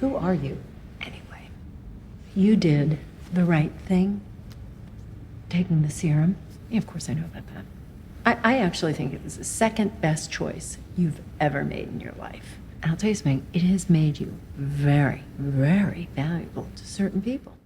Who are you, anyway? You did the right thing, taking the serum. Yeah, of course I know about that. I actually think it was the second best choice you've ever made in your life. And I'll tell you something, it has made you very, very valuable to certain people.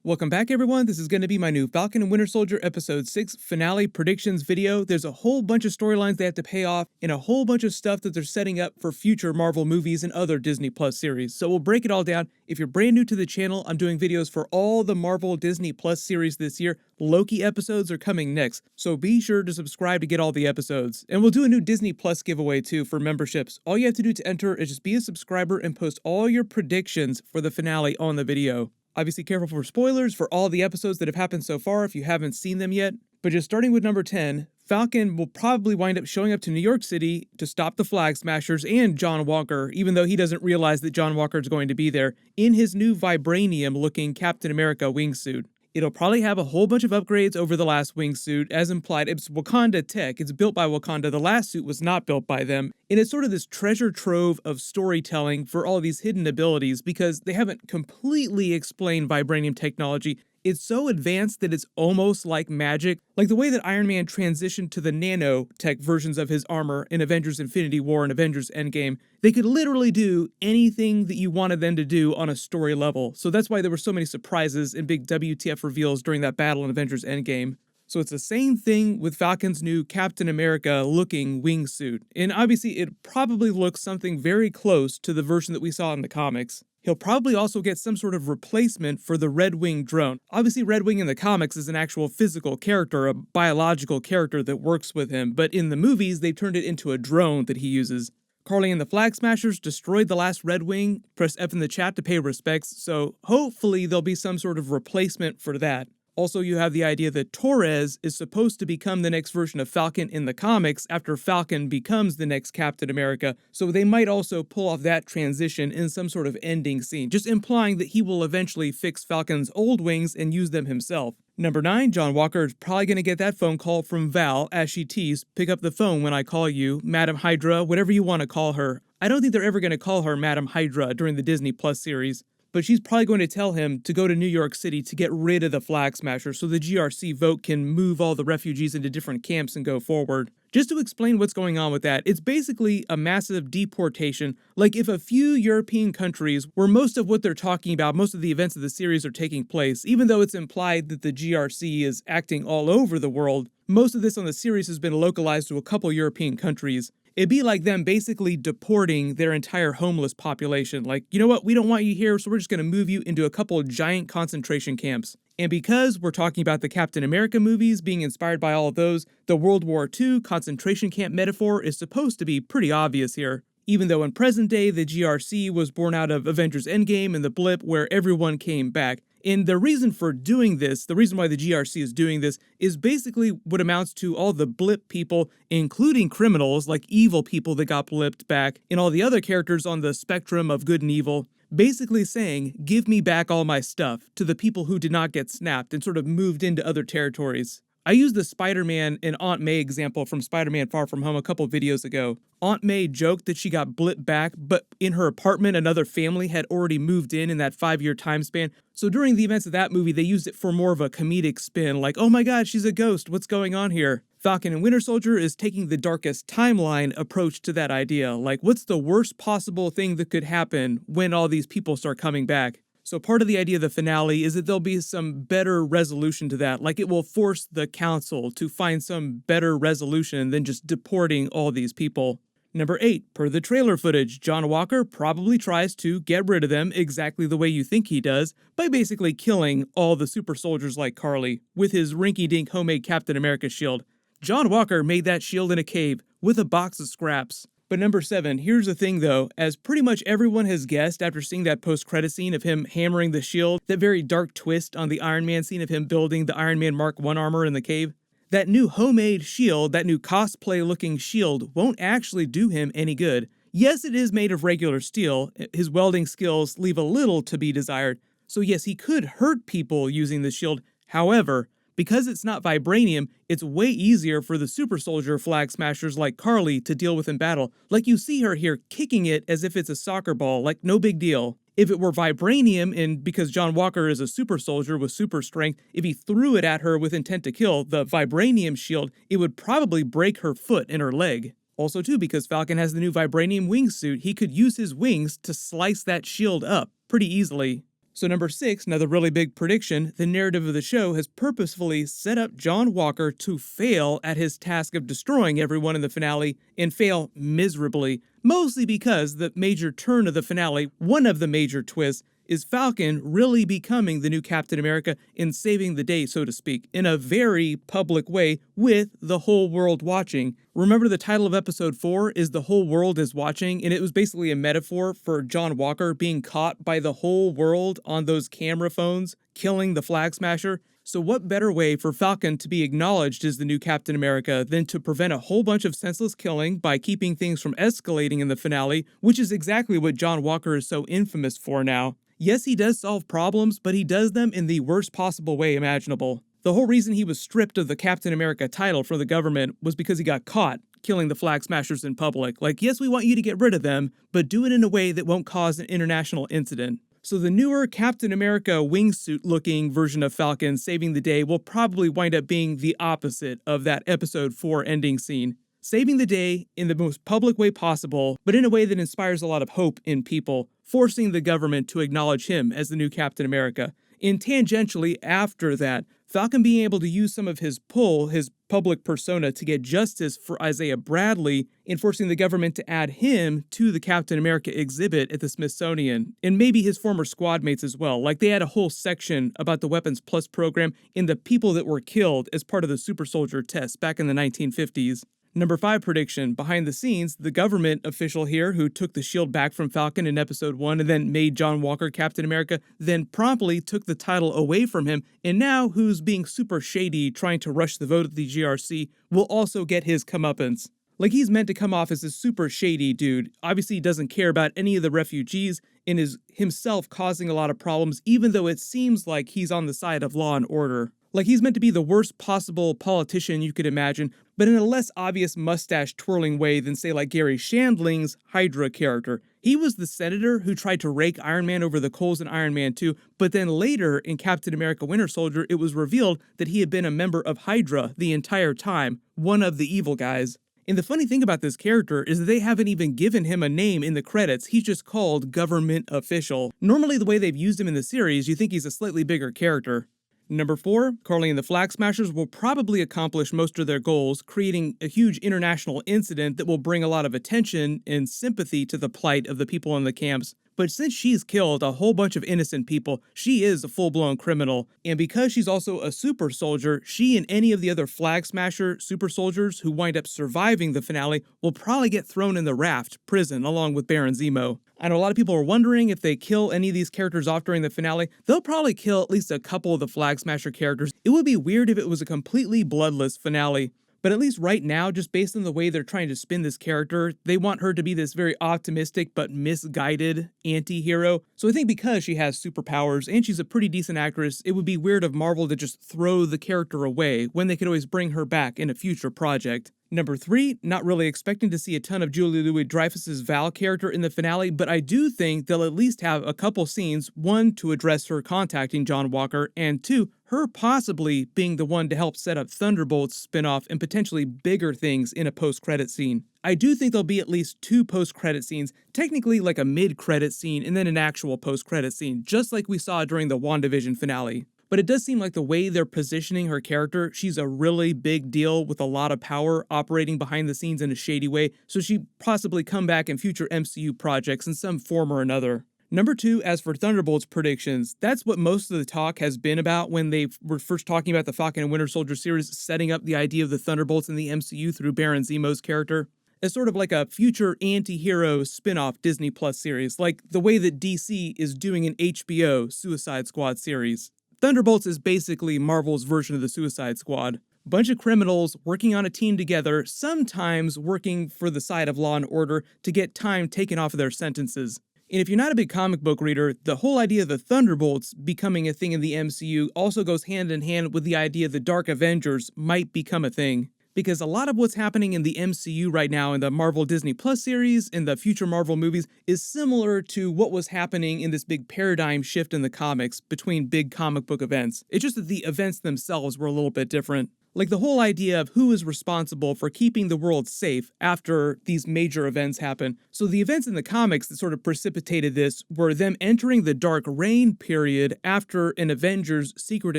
Welcome back, everyone. This is going to be my new Falcon and Winter Soldier Episode 6 finale predictions video. There's a whole bunch of storylines they have to pay off and a whole bunch of stuff that they're setting up for future Marvel movies and other Disney Plus series. So we'll break it all down. If you're brand new to the channel, I'm doing videos for all the Marvel Disney Plus series this year. Loki episodes are coming next, so be sure to subscribe to get all the episodes. And we'll do a new Disney Plus giveaway too for memberships. All you have to do to enter is just be a subscriber and post all your predictions for the finale on the video. Obviously careful for spoilers for all the episodes that have happened so far if you haven't seen them yet. But just starting with number 10, Falcon will probably wind up showing up to New York City to stop the Flag Smashers and John Walker, even though he doesn't realize that John Walker is going to be there, in his new vibranium-looking Captain America wingsuit. It'll probably have a whole bunch of upgrades over the last wingsuit. As implied, it's Wakanda tech. It's built by Wakanda. The last suit was not built by them. And it's sort of this treasure trove of storytelling for all these hidden abilities because they haven't completely explained vibranium technology. It's so advanced that it's almost like magic, like the way that Iron Man transitioned to the nanotech versions of his armor in Avengers Infinity War and Avengers Endgame. They could literally do anything that you wanted them to do on a story level. So that's why there were so many surprises and big WTF reveals during that battle in Avengers Endgame. So it's the same thing with Falcon's new Captain America looking wingsuit. And obviously it probably looks something very close to the version that we saw in the comics. He'll probably also get some sort of replacement for the Red Wing drone. Obviously, Red Wing in the comics is an actual physical character, a biological character that works with him, but in the movies, they've turned it into a drone that he uses. Carly and the Flag Smashers destroyed the last Red Wing. Press F in the chat to pay respects, so hopefully there'll be some sort of replacement for that. Also, you have the idea that Torres is supposed to become the next version of Falcon in the comics after Falcon becomes the next Captain America, so they might also pull off that transition in some sort of ending scene, just implying that he will eventually fix Falcon's old wings and use them himself. Number 9, John Walker is probably going to get that phone call from Val as she teased, "Pick up the phone when I call you, Madam Hydra, whatever you want to call her." I don't think they're ever going to call her Madam Hydra during the Disney Plus series. But she's probably going to tell him to go to New York City to get rid of the Flag Smashers so the GRC vote can move all the refugees into different camps and go forward. Just to explain what's going on with that, it's basically a massive deportation. Like if a few European countries where most of what they're talking about, most of the events of the series are taking place, even though it's implied that the GRC is acting all over the world, most of this on the series has been localized to a couple European countries. It'd be like them basically deporting their entire homeless population. Like, you know what, we don't want you here, so we're just going to move you into a couple of giant concentration camps. And because we're talking about the Captain America movies being inspired by all of those, the World War II concentration camp metaphor is supposed to be pretty obvious here. Even though in present day, the GRC was born out of Avengers Endgame and the blip where everyone came back. And the reason for doing this, the reason why the GRC is doing this, is basically what amounts to all the blip people, including criminals like evil people that got blipped back, and all the other characters on the spectrum of good and evil, basically saying, "Give me back all my stuff," to the people who did not get snapped and sort of moved into other territories. I used the Spider-Man and Aunt May example from Spider-Man Far From Home a couple videos ago. Aunt May joked that she got blipped back, but in her apartment another family had already moved in that 5-year time span. So during the events of that movie, they used it for more of a comedic spin, like, "Oh my god, she's a ghost, what's going on here?" Falcon and Winter Soldier is taking the darkest timeline approach to that idea, like what's the worst possible thing that could happen when all these people start coming back? So part of the idea of the finale is that there'll be some better resolution to that, like it will force the council to find some better resolution than just deporting all these people. Number 8, per the trailer footage, John Walker probably tries to get rid of them exactly the way you think he does, by basically killing all the super soldiers like Carly, with his rinky-dink homemade Captain America shield. John Walker made that shield in a cave, with a box of scraps. But number 7, here's the thing though, as pretty much everyone has guessed after seeing that post-credit scene of him hammering the shield, that very dark twist on the Iron Man scene of him building the Iron Man Mark I armor in the cave, that new homemade shield, that new cosplay-looking shield, won't actually do him any good. Yes, it is made of regular steel, his welding skills leave a little to be desired, so yes, he could hurt people using the shield. However, because it's not vibranium, it's way easier for the super soldier Flag Smashers like Carly to deal with in battle. Like you see her here kicking it as if it's a soccer ball, like no big deal. If it were vibranium, and because John Walker is a super soldier with super strength, if he threw it at her with intent to kill, the vibranium shield, it would probably break her foot and her leg. Also too, because Falcon has the new vibranium wingsuit, he could use his wings to slice that shield up pretty easily. So number 6, another really big prediction, the narrative of the show has purposefully set up John Walker to fail at his task of destroying everyone in the finale, and fail miserably, mostly because the major turn of the finale, one of the major twists, is Falcon really becoming the new Captain America and saving the day, so to speak, in a very public way with the whole world watching. Remember, the title of episode 4 is The Whole World is Watching, and it was basically a metaphor for John Walker being caught by the whole world on those camera phones, killing the Flag Smasher. So what better way for Falcon to be acknowledged as the new Captain America than to prevent a whole bunch of senseless killing by keeping things from escalating in the finale, which is exactly what John Walker is so infamous for now. Yes, he does solve problems, but he does them in the worst possible way imaginable. The whole reason he was stripped of the Captain America title from the government was because he got caught killing the Flag Smashers in public. Like, yes, we want you to get rid of them, but do it in a way that won't cause an international incident. So the newer Captain America wingsuit-looking version of Falcon saving the day will probably wind up being the opposite of that episode 4 ending scene. Saving the day in the most public way possible, but in a way that inspires a lot of hope in people, forcing the government to acknowledge him as the new Captain America. And tangentially after that, Falcon being able to use some of his pull, his public persona, to get justice for Isiah Bradley, and forcing the government to add him to the Captain America exhibit at the Smithsonian, and maybe his former squad mates as well. Like, they had a whole section about the Weapons Plus program and the people that were killed as part of the super soldier test back in the 1950s. Number 5 prediction, behind the scenes, the government official here who took the shield back from Falcon in episode 1 and then made John Walker Captain America, then promptly took the title away from him, and now who's being super shady trying to rush the vote at the GRC, will also get his comeuppance. Like, he's meant to come off as a super shady dude. Obviously he doesn't care about any of the refugees and is himself causing a lot of problems, even though it seems like he's on the side of law and order. Like, he's meant to be the worst possible politician you could imagine, but in a less obvious mustache-twirling way than, say, like Gary Shandling's Hydra character. He was the senator who tried to rake Iron Man over the coals in Iron Man 2, but then later in Captain America Winter Soldier, it was revealed that he had been a member of Hydra the entire time, one of the evil guys. And the funny thing about this character is that they haven't even given him a name in the credits. He's just called Government Official. Normally, the way they've used him in the series, you think he's a slightly bigger character. Number 4, Carly and the Flag Smashers will probably accomplish most of their goals, creating a huge international incident that will bring a lot of attention and sympathy to the plight of the people in the camps. But since she's killed a whole bunch of innocent people, she is a full-blown criminal. And because she's also a super soldier, she and any of the other Flag Smasher super soldiers who wind up surviving the finale will probably get thrown in the Raft prison along with Baron Zemo. I know a lot of people are wondering if they kill any of these characters off during the finale. They'll probably kill at least a couple of the Flag Smasher characters. It would be weird if it was a completely bloodless finale. But at least right now, just based on the way they're trying to spin this character, they want her to be this very optimistic but misguided anti-hero. So I think because she has superpowers and she's a pretty decent actress, it would be weird of Marvel to just throw the character away when they could always bring her back in a future project. Number 3, not really expecting to see a ton of Julie Louis-Dreyfus's Val character in the finale, but I do think they'll at least have a couple scenes, 1, to address her contacting John Walker, and 2, her possibly being the one to help set up Thunderbolts spinoff and potentially bigger things in a post-credit scene. I do think there'll be at least 2 post-credit scenes, technically like a mid-credit scene and then an actual post-credit scene, just like we saw during the WandaVision finale. But it does seem like the way they're positioning her character, she's a really big deal with a lot of power operating behind the scenes in a shady way, so she possibly come back in future MCU projects in some form or another. Number 2, as for Thunderbolts predictions, that's what most of the talk has been about when they were first talking about the Falcon and Winter Soldier series, setting up the idea of the Thunderbolts in the MCU through Baron Zemo's character. As sort of like a future anti-hero spin-off Disney Plus series, like the way that DC is doing an HBO Suicide Squad series. Thunderbolts is basically Marvel's version of the Suicide Squad. Bunch of criminals working on a team together, sometimes working for the side of law and order to get time taken off of their sentences. And if you're not a big comic book reader, the whole idea of the Thunderbolts becoming a thing in the MCU also goes hand in hand with the idea the Dark Avengers might become a thing. because a lot of what's happening in the MCU right now in the Marvel Disney Plus series, in the future Marvel movies, is similar to what was happening in this big paradigm shift in the comics between big comic book events. It's just that the events themselves were a little bit different. Like the whole idea of who is responsible for keeping the world safe after these major events happen. So the events in the comics that sort of precipitated this were them entering the Dark Reign period after an Avengers Secret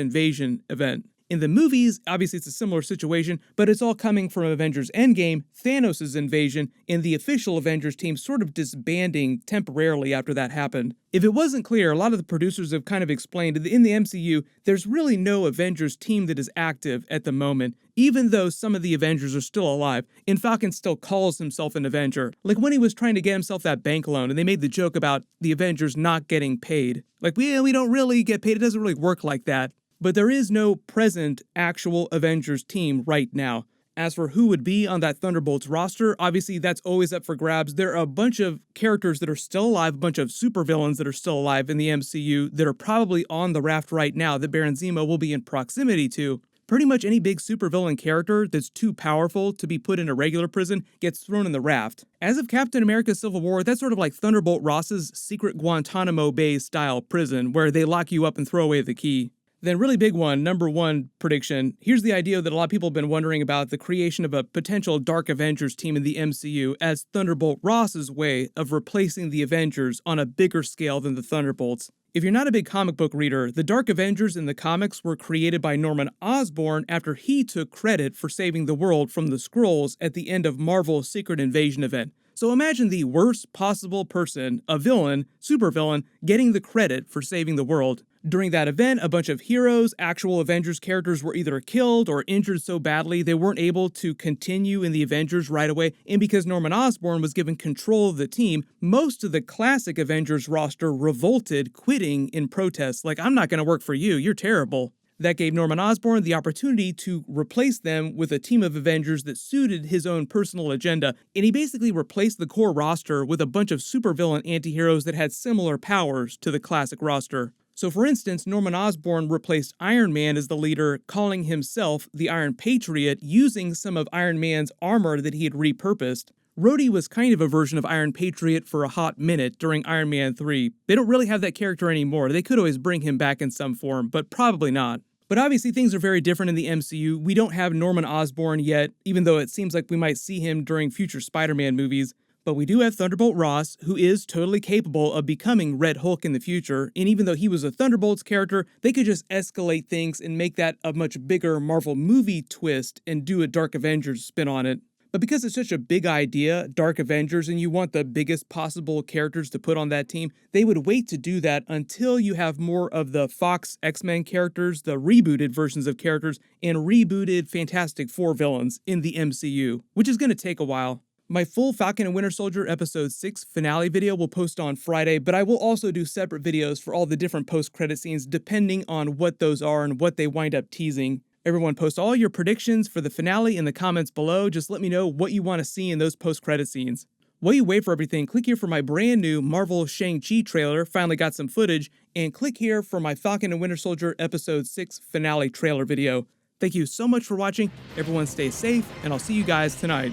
Invasion event. In the movies, obviously it's a similar situation, but it's all coming from Avengers Endgame, Thanos' invasion, and the official Avengers team sort of disbanding temporarily after that happened. If it wasn't clear, a lot of the producers have kind of explained that in the MCU, there's really no Avengers team that is active at the moment, even though some of the Avengers are still alive, and Falcon still calls himself an Avenger. Like when he was trying to get himself that bank loan, and they made the joke about the Avengers not getting paid. Like, we don't really get paid, it doesn't really work like that. But there is no present actual Avengers team right now. As for who would be on that Thunderbolts roster, obviously that's always up for grabs. There are a bunch of characters that are still alive, a bunch of supervillains that are still alive in the MCU that are probably on the raft right now that Baron Zemo will be in proximity to. Pretty much any big supervillain character that's too powerful to be put in a regular prison gets thrown in the raft. As of Captain America Civil War, that's sort of like Thunderbolt Ross's secret Guantanamo Bay style prison where they lock you up and throw away the key. Then really big one, number one prediction. Here's the idea that a lot of people have been wondering about, the creation of a potential Dark Avengers team in the MCU as Thunderbolt Ross's way of replacing the Avengers on a bigger scale than the Thunderbolts. If you're not a big comic book reader, the Dark Avengers in the comics were created by Norman Osborn after he took credit for saving the world from the Skrulls at the end of Marvel's Secret Invasion event. So imagine the worst possible person, a villain, supervillain, getting the credit for saving the world. During that event, a bunch of heroes, actual Avengers characters, were either killed or injured so badly they weren't able to continue in the Avengers right away, and because Norman Osborn was given control of the team, most of the classic Avengers roster revolted, quitting in protest, like, I'm not going to work for you, you're terrible. That gave Norman Osborn the opportunity to replace them with a team of Avengers that suited his own personal agenda, and he basically replaced the core roster with a bunch of supervillain antiheroes that had similar powers to the classic roster. So for instance, Norman Osborn replaced Iron Man as the leader, calling himself the Iron Patriot, using some of Iron Man's armor that he had repurposed. Rhodey was kind of a version of Iron Patriot for a hot minute during Iron Man 3. They don't really have that character anymore. They could always bring him back in some form, but probably not. But obviously things are very different in the MCU. We don't have Norman Osborn yet, even though it seems like we might see him during future Spider-Man movies. But we do have Thunderbolt Ross, who is totally capable of becoming Red Hulk in the future, and even though he was a Thunderbolts character, they could just escalate things and make that a much bigger Marvel movie twist and do a Dark Avengers spin on it. But because it's such a big idea, Dark Avengers, and you want the biggest possible characters to put on that team, they would wait to do that until you have more of the Fox X-Men characters, the rebooted versions of characters, and rebooted Fantastic Four villains in the MCU, which is going to take a while. My full Falcon and Winter Soldier Episode 6 finale video will post on Friday, but I will also do separate videos for all the different post-credit scenes depending on what those are and what they wind up teasing. Everyone post all your predictions for the finale in the comments below. Just let me know what you want to see in those post-credit scenes. While you wait for everything, click here for my brand new Marvel Shang-Chi trailer, finally got some footage, and click here for my Falcon and Winter Soldier Episode 6 finale trailer video. Thank you so much for watching, everyone stay safe, and I'll see you guys tonight.